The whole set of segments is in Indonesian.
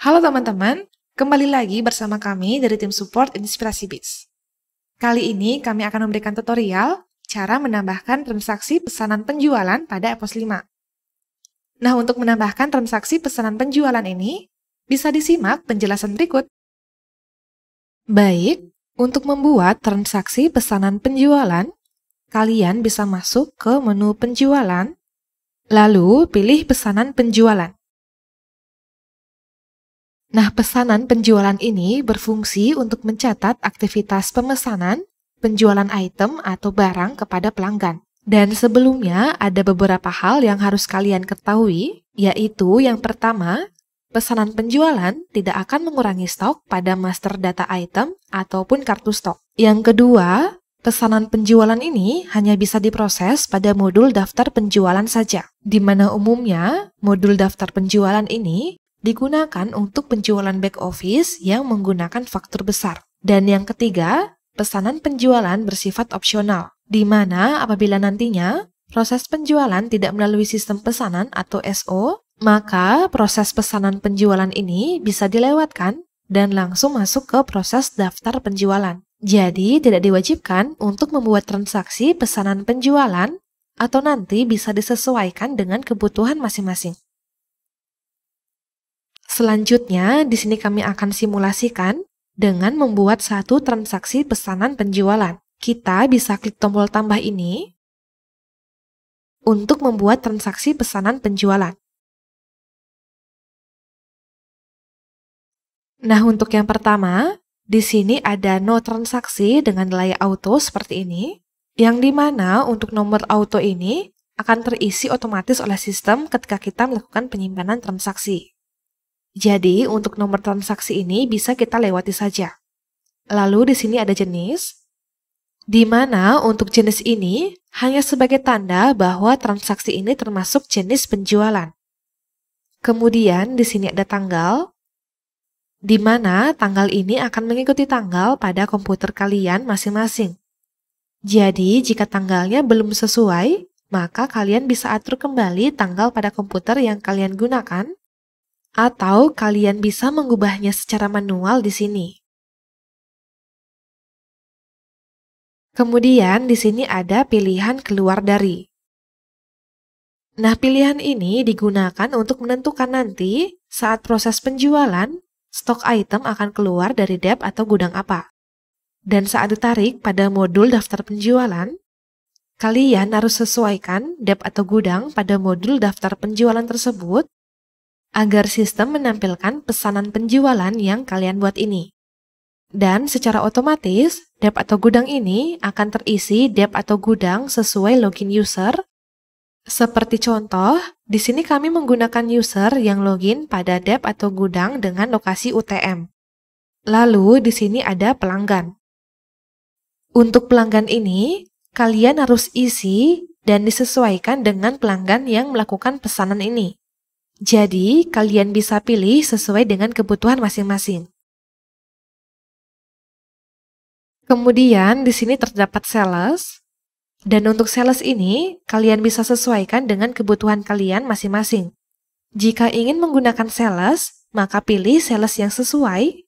Halo teman-teman, kembali lagi bersama kami dari tim support Inspirasi Biz. Kali ini kami akan memberikan tutorial cara menambahkan transaksi pesanan penjualan pada EPOS 5. Nah, untuk menambahkan transaksi pesanan penjualan ini, bisa disimak penjelasan berikut. Baik, untuk membuat transaksi pesanan penjualan, kalian bisa masuk ke menu penjualan, lalu pilih pesanan penjualan. Nah, pesanan penjualan ini berfungsi untuk mencatat aktivitas pemesanan, penjualan item atau barang kepada pelanggan. Dan sebelumnya ada beberapa hal yang harus kalian ketahui, yaitu yang pertama, pesanan penjualan tidak akan mengurangi stok pada master data item ataupun kartu stok. Yang kedua, pesanan penjualan ini hanya bisa diproses pada modul daftar penjualan saja, di mana umumnya modul daftar penjualan ini digunakan untuk penjualan back office yang menggunakan faktur besar. Dan yang ketiga, pesanan penjualan bersifat opsional, di mana apabila nantinya proses penjualan tidak melalui sistem pesanan atau SO, maka proses pesanan penjualan ini bisa dilewatkan dan langsung masuk ke proses daftar penjualan. Jadi tidak diwajibkan untuk membuat transaksi pesanan penjualan atau nanti bisa disesuaikan dengan kebutuhan masing-masing. Selanjutnya, di sini kami akan simulasikan dengan membuat satu transaksi pesanan penjualan. Kita bisa klik tombol tambah ini untuk membuat transaksi pesanan penjualan. Nah, untuk yang pertama, di sini ada no transaksi dengan nilai auto seperti ini, yang dimana untuk nomor auto ini akan terisi otomatis oleh sistem ketika kita melakukan penyimpanan transaksi. Jadi, untuk nomor transaksi ini bisa kita lewati saja. Lalu di sini ada jenis, di mana untuk jenis ini hanya sebagai tanda bahwa transaksi ini termasuk jenis penjualan. Kemudian di sini ada tanggal, di mana tanggal ini akan mengikuti tanggal pada komputer kalian masing-masing. Jadi, jika tanggalnya belum sesuai, maka kalian bisa atur kembali tanggal pada komputer yang kalian gunakan, atau kalian bisa mengubahnya secara manual di sini. Kemudian di sini ada pilihan keluar dari. Nah, pilihan ini digunakan untuk menentukan nanti saat proses penjualan, stok item akan keluar dari dep atau gudang apa. Dan saat ditarik pada modul daftar penjualan, kalian harus sesuaikan dep atau gudang pada modul daftar penjualan tersebut agar sistem menampilkan pesanan penjualan yang kalian buat ini. Dan secara otomatis, dep atau gudang ini akan terisi dep atau gudang sesuai login user. Seperti contoh, di sini kami menggunakan user yang login pada dep atau gudang dengan lokasi UTM. Lalu di sini ada pelanggan. Untuk pelanggan ini, kalian harus isi dan disesuaikan dengan pelanggan yang melakukan pesanan ini. Jadi, kalian bisa pilih sesuai dengan kebutuhan masing-masing. Kemudian, di sini terdapat sales. Dan untuk sales ini, kalian bisa sesuaikan dengan kebutuhan kalian masing-masing. Jika ingin menggunakan sales, maka pilih sales yang sesuai.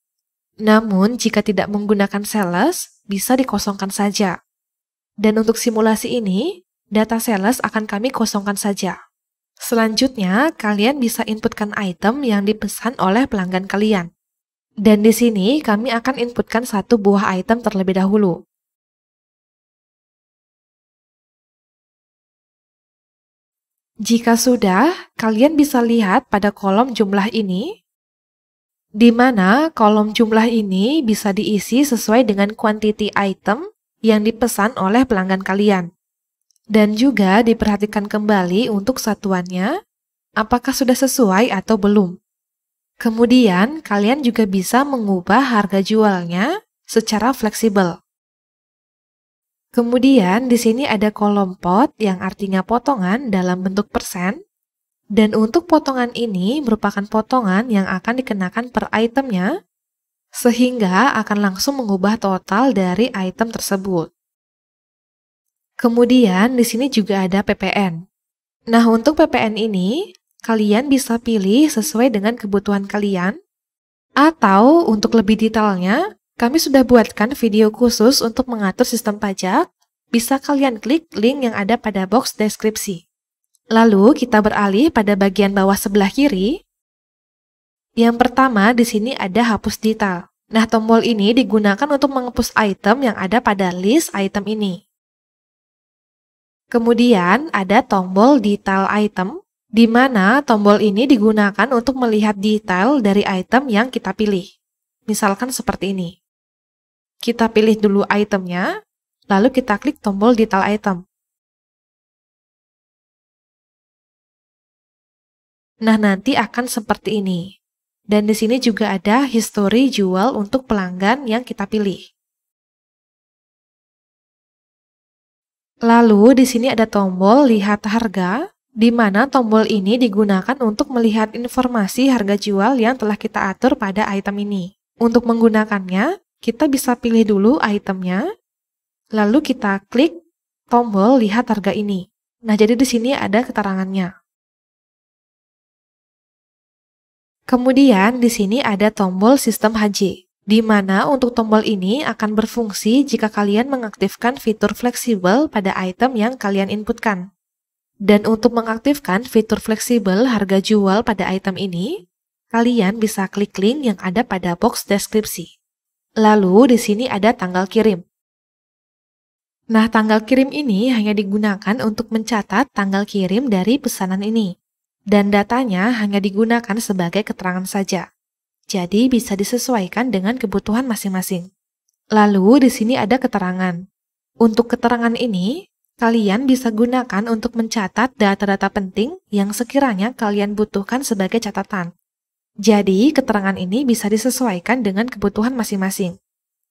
Namun, jika tidak menggunakan sales, bisa dikosongkan saja. Dan untuk simulasi ini, data sales akan kami kosongkan saja. Selanjutnya, kalian bisa inputkan item yang dipesan oleh pelanggan kalian. Dan di sini, kami akan inputkan satu buah item terlebih dahulu. Jika sudah, kalian bisa lihat pada kolom jumlah ini, di mana kolom jumlah ini bisa diisi sesuai dengan quantity item yang dipesan oleh pelanggan kalian. Dan juga diperhatikan kembali untuk satuannya, apakah sudah sesuai atau belum. Kemudian, kalian juga bisa mengubah harga jualnya secara fleksibel. Kemudian, di sini ada kolom pot yang artinya potongan dalam bentuk persen. Dan untuk potongan ini merupakan potongan yang akan dikenakan per itemnya, sehingga akan langsung mengubah total dari item tersebut. Kemudian di sini juga ada PPN. Nah, untuk PPN ini, kalian bisa pilih sesuai dengan kebutuhan kalian. Atau untuk lebih detailnya, kami sudah buatkan video khusus untuk mengatur sistem pajak. Bisa kalian klik link yang ada pada box deskripsi. Lalu kita beralih pada bagian bawah sebelah kiri. Yang pertama di sini ada hapus detail. Nah, tombol ini digunakan untuk menghapus item yang ada pada list item ini. Kemudian ada tombol detail item, di mana tombol ini digunakan untuk melihat detail dari item yang kita pilih. Misalkan seperti ini. Kita pilih dulu itemnya, lalu kita klik tombol detail item. Nah, nanti akan seperti ini. Dan di sini juga ada history jual untuk pelanggan yang kita pilih. Lalu di sini ada tombol lihat harga, di mana tombol ini digunakan untuk melihat informasi harga jual yang telah kita atur pada item ini. Untuk menggunakannya, kita bisa pilih dulu itemnya, lalu kita klik tombol lihat harga ini. Nah, jadi di sini ada keterangannya. Kemudian di sini ada tombol sistem HJ, di mana untuk tombol ini akan berfungsi jika kalian mengaktifkan fitur fleksibel pada item yang kalian inputkan. Dan untuk mengaktifkan fitur fleksibel harga jual pada item ini, kalian bisa klik link yang ada pada box deskripsi. Lalu di sini ada tanggal kirim. Nah, tanggal kirim ini hanya digunakan untuk mencatat tanggal kirim dari pesanan ini. Dan datanya hanya digunakan sebagai keterangan saja. Jadi bisa disesuaikan dengan kebutuhan masing-masing. Lalu di sini ada keterangan. Untuk keterangan ini, kalian bisa gunakan untuk mencatat data-data penting yang sekiranya kalian butuhkan sebagai catatan. Jadi keterangan ini bisa disesuaikan dengan kebutuhan masing-masing.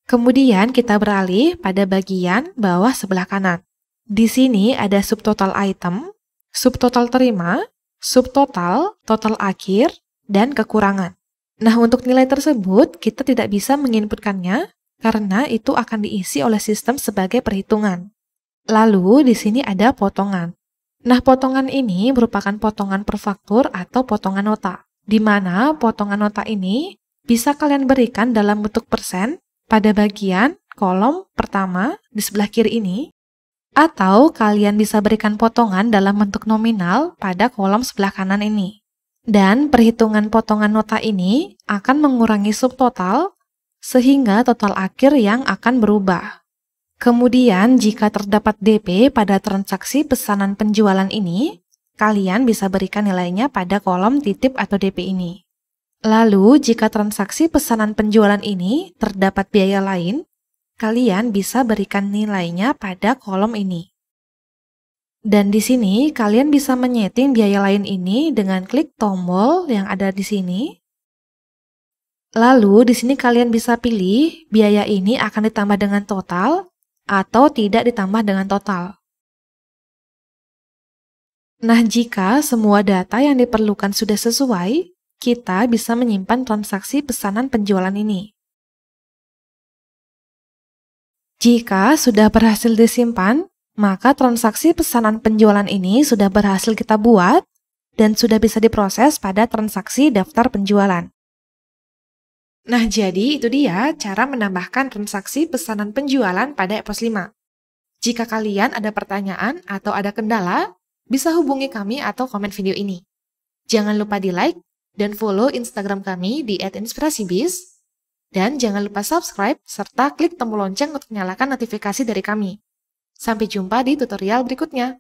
Kemudian kita beralih pada bagian bawah sebelah kanan. Di sini ada subtotal item, subtotal terima, subtotal, total akhir, dan kekurangan. Nah, untuk nilai tersebut, kita tidak bisa menginputkannya karena itu akan diisi oleh sistem sebagai perhitungan. Lalu, di sini ada potongan. Nah, potongan ini merupakan potongan per faktur atau potongan nota, di mana potongan nota ini bisa kalian berikan dalam bentuk persen pada bagian kolom pertama di sebelah kiri ini, atau kalian bisa berikan potongan dalam bentuk nominal pada kolom sebelah kanan ini. Dan perhitungan potongan nota ini akan mengurangi subtotal sehingga total akhir yang akan berubah. Kemudian jika terdapat DP pada transaksi pesanan penjualan ini, kalian bisa berikan nilainya pada kolom titip atau DP ini. Lalu jika transaksi pesanan penjualan ini terdapat biaya lain, kalian bisa berikan nilainya pada kolom ini. Dan di sini kalian bisa menyeting biaya lain ini dengan klik tombol yang ada di sini. Lalu di sini kalian bisa pilih biaya ini akan ditambah dengan total atau tidak ditambah dengan total. Nah, jika semua data yang diperlukan sudah sesuai, kita bisa menyimpan transaksi pesanan penjualan ini. Jika sudah berhasil disimpan, maka transaksi pesanan penjualan ini sudah berhasil kita buat dan sudah bisa diproses pada transaksi daftar penjualan. Nah, jadi itu dia cara menambahkan transaksi pesanan penjualan pada EPOS 5. Jika kalian ada pertanyaan atau ada kendala, bisa hubungi kami atau komen video ini. Jangan lupa di like dan follow Instagram kami di @inspirasibiz. Dan jangan lupa subscribe serta klik tombol lonceng untuk nyalakan notifikasi dari kami. Sampai jumpa di tutorial berikutnya.